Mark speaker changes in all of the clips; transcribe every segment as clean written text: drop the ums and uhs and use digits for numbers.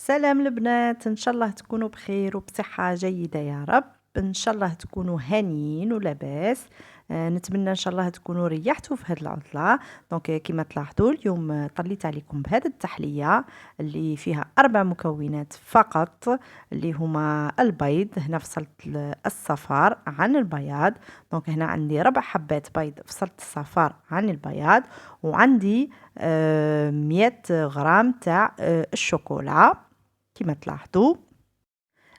Speaker 1: سلام البنات، ان شاء الله تكونوا بخير وبصحة جيدة يا رب. ان شاء الله تكونوا هانيين ولاباس. نتمنى ان شاء الله تكونوا ريحتوا في هذه العطلة. دونك كما تلاحظوا اليوم طليت عليكم بهذه التحلية اللي فيها 4 مكونات فقط، اللي هما البيض. هنا فصلت الصفار عن البياض. دونك هنا عندي 4 حبات بيض، فصلت الصفار عن البياض. وعندي 100 غرام تاع الشوكولا كما تلاحظوا.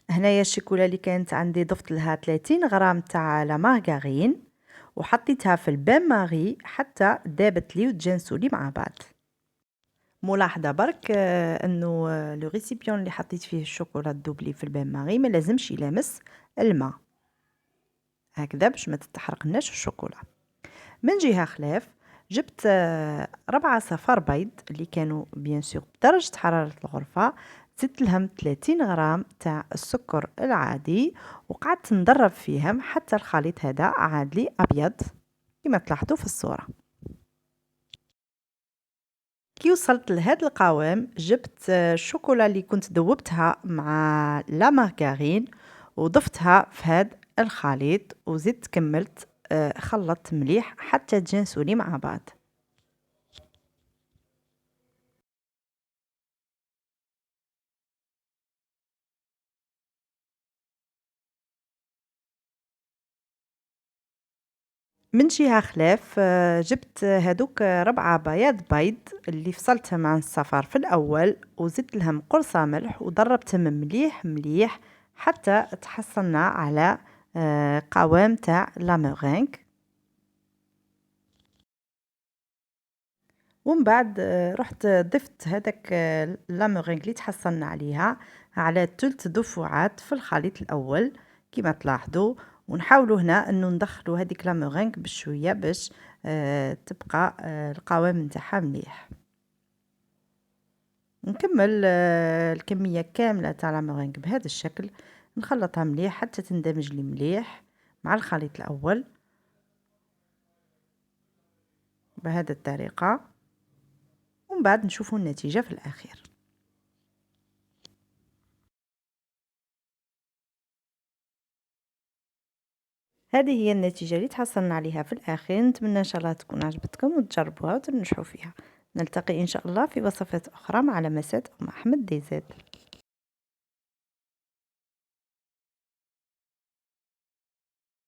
Speaker 1: هنايا الشيكولا اللي كانت عندي ضفت لها 30 غرام تاع لا مارغرين، وحطيتها في البان ماري حتى دابت لي وتجانسوا لي مع بعض. ملاحظه برك انه لو ريسيبيون اللي حطيت فيه الشوكولا الدوبلي في البان ماري ما لازمش يلامس الماء، هكذا باش ما تتحرقناش الشوكولا. من جهه خلاف جبت 4 صفار بيض اللي كانوا بيان سور بدرجة حرارة الغرفة، زدت لهم 30 غرام تاع السكر العادي، وقعدت ندرب فيهم حتى الخليط هذا عاد لي أبيض كما تلاحظوا في الصورة. كي وصلت لهذا القوام جبت الشوكولا اللي كنت ذوبتها مع لا مارغرين وضفتها في هذا الخليط، وزدت كملت خلطت مليح حتى تجانسوا لي مع بعض. من جهة خلاف جبت هادوك 4 بياض بيض اللي فصلتهم عن الصفار في الأول، وزدت لهم قرصة ملح وضربتهم مليح مليح حتى تحصلنا على قوام تاع لا مورينغ. ومن بعد رحت ضفت هذاك لا مورينغ اللي تحصلنا عليها على 3 دفعات في الخليط الأول كما تلاحظوا، ونحاولوا هنا انه ندخلوا هذيك لا مورينغ بشويه باش تبقى القوام نتاعها مليح. نكمل الكميه كامله تاع لا مورينغ بهذا الشكل، نخلطها مليح حتى تندمج لي مليح مع الخليط الاول بهذه الطريقه، ومن بعد نشوفوا النتيجه في الاخير. هذه هي النتيجة اللي تحصلنا عليها في الأخير. نتمنى إن شاء الله تكون عجبتكم وتجربوها وتنجحوا فيها. نلتقي إن شاء الله في وصفات أخرى مع لمسات أم أحمد ديزاد.